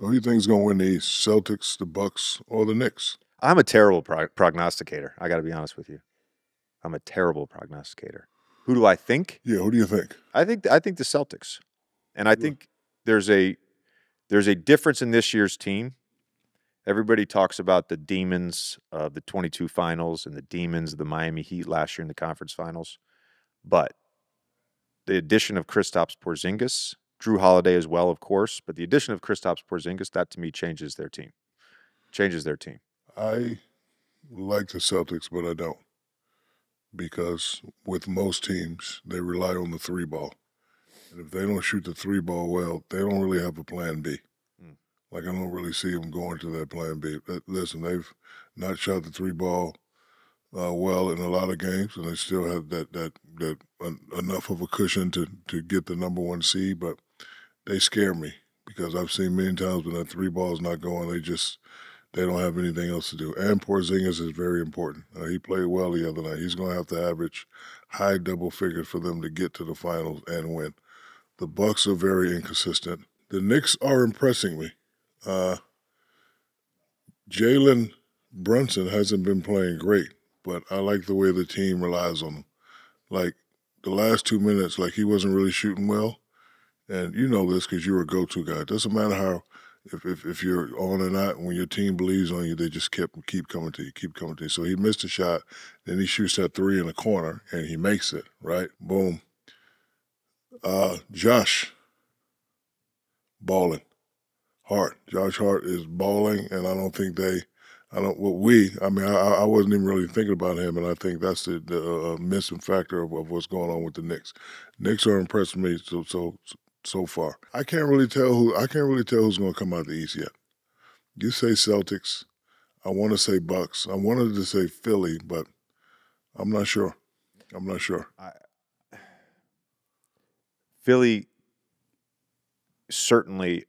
So who do you think is going to win the East? Celtics, the Bucks, or the Knicks? I'm a terrible prognosticator. I got to be honest with you. I'm a terrible prognosticator. Who do I think? Yeah, who do you think? I think the Celtics, and I think there's a difference in this year's team. Everybody talks about the demons of the 22 finals and the demons of the Miami Heat last year in the conference finals, but the addition of Kristaps Porzingis, Drew Holiday as well, of course, but the addition of Kristaps Porzingis, that to me changes their team. Changes their team. I like the Celtics, but I don't. Because with most teams, they rely on the three ball. And if they don't shoot the three ball well, they don't really have a plan B. Like, I don't really see them going to that plan B. Listen, they've not shot the three ball well in a lot of games, and they still have that enough of a cushion to get the number one seed, but they scare me because I've seen many times when that three ball is not going, they don't have anything else to do. And Porzingis is very important. He played well the other night. He's going to have to average high double figures for them to get to the finals and win. The Bucks are very inconsistent. The Knicks are impressing me. Jalen Brunson hasn't been playing great, but I like the way the team relies on him. Like, the last 2 minutes, like, he wasn't really shooting well. And you know this because you're a go-to guy. It doesn't matter how, if you're on or not, when your team believes on you, they just keep coming to you. So he missed a shot, then he shoots that three in the corner, and he makes it, right? Boom. Josh, balling. Josh Hart is balling, and I wasn't even really thinking about him, and I think that's the missing factor of what's going on with the Knicks. Knicks are impressing me so far. I can't really tell who's going to come out the East yet. You say Celtics. I want to say Bucks. I wanted to say Philly, but I'm not sure. Philly certainly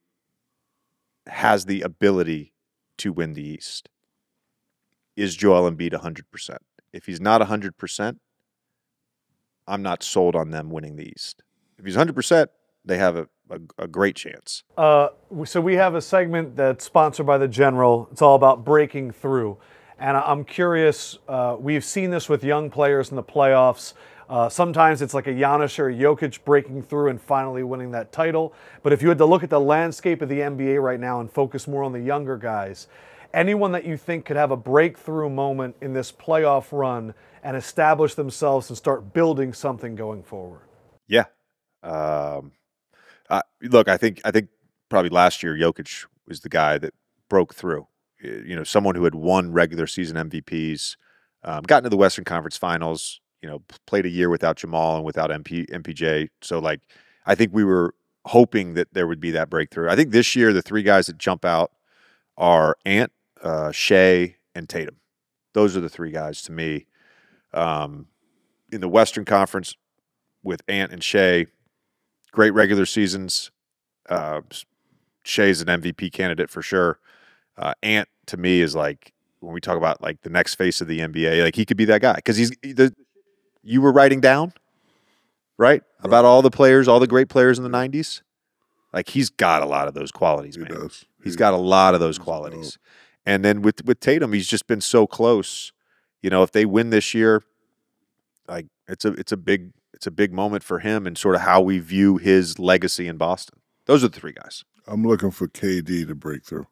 has the ability to win the East. Is Joel Embiid 100%? If he's not 100%, I'm not sold on them winning the East. If he's 100%, they have a great chance. So we have a segment that's sponsored by the General. It's all about breaking through. And I'm curious, we've seen this with young players in the playoffs. Sometimes it's like a Giannis or a Jokic breaking through and finally winning that title. But if you had to look at the landscape of the NBA right now and focus more on the younger guys, anyone that you think could have a breakthrough moment in this playoff run and establish themselves and start building something going forward? Yeah. Look, I think probably last year Jokic was the guy that broke through. You know, someone who had won regular season MVPs, gotten to the Western Conference Finals, you know, played a year without Jamal and without MPJ. So, like, I think we were hoping that there would be that breakthrough. I think this year the three guys that jump out are Ant, Shea, and Tatum. Those are the three guys to me. In the Western Conference with Ant and Shea, great regular seasons. Shea's an MVP candidate for sure. Ant, to me, is like, when we talk about like the next face of the NBA, like he could be that guy because you were writing down, right, about all the players, all the great players in the 90s. Like, he's got a lot of those qualities, man. He does. He's got a lot of those qualities. And then with Tatum, he's just been so close. You know, if they win this year, like it's a big moment for him and sort of how we view his legacy in Boston. Those are the three guys. I'm looking for KD to break through.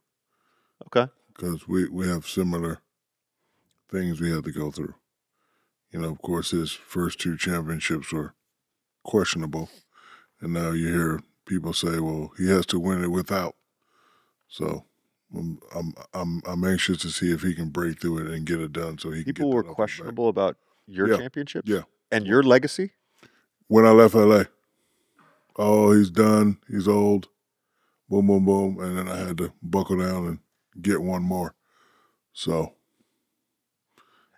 Okay. Because we have similar things we had to go through. You know, of course, his first two championships were questionable, and now you hear people say, "Well, he has to win it without." So, I'm anxious to see if he can break through it and get it done. So he people were questionable about your championships, and your legacy. When I left LA, oh, he's done. He's old. Boom, boom, boom, and then I had to buckle down and get one more. So.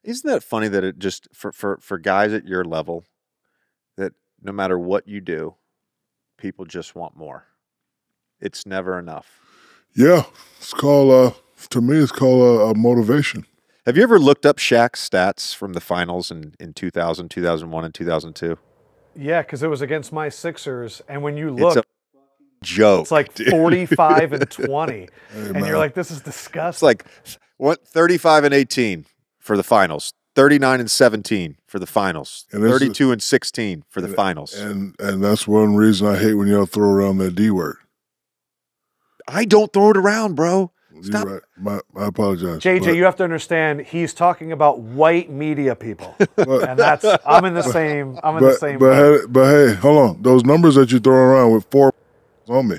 Isn't that funny that it just, for guys at your level, that no matter what you do, people just want more. It's never enough. Yeah. It's called, to me, it's called motivation. Have you ever looked up Shaq's stats from the finals in 2000, 2001, and 2002? Yeah, because it was against my Sixers. And when you look, joke. It's like dude. 45 and 20. And man. you're like, this is disgusting. It's like what 35 and 18 for the finals. 39 and 17 for the finals. And this 32 and 16 for the finals. And that's one reason I hate when y'all throw around that D word. I don't throw it around, bro. Stop. You're right. I apologize. JJ, you have to understand, he's talking about white media people. And that's, I'm in the same, I'm in the same boat. But hey, hold on. Those numbers that you throw around with 4 on me.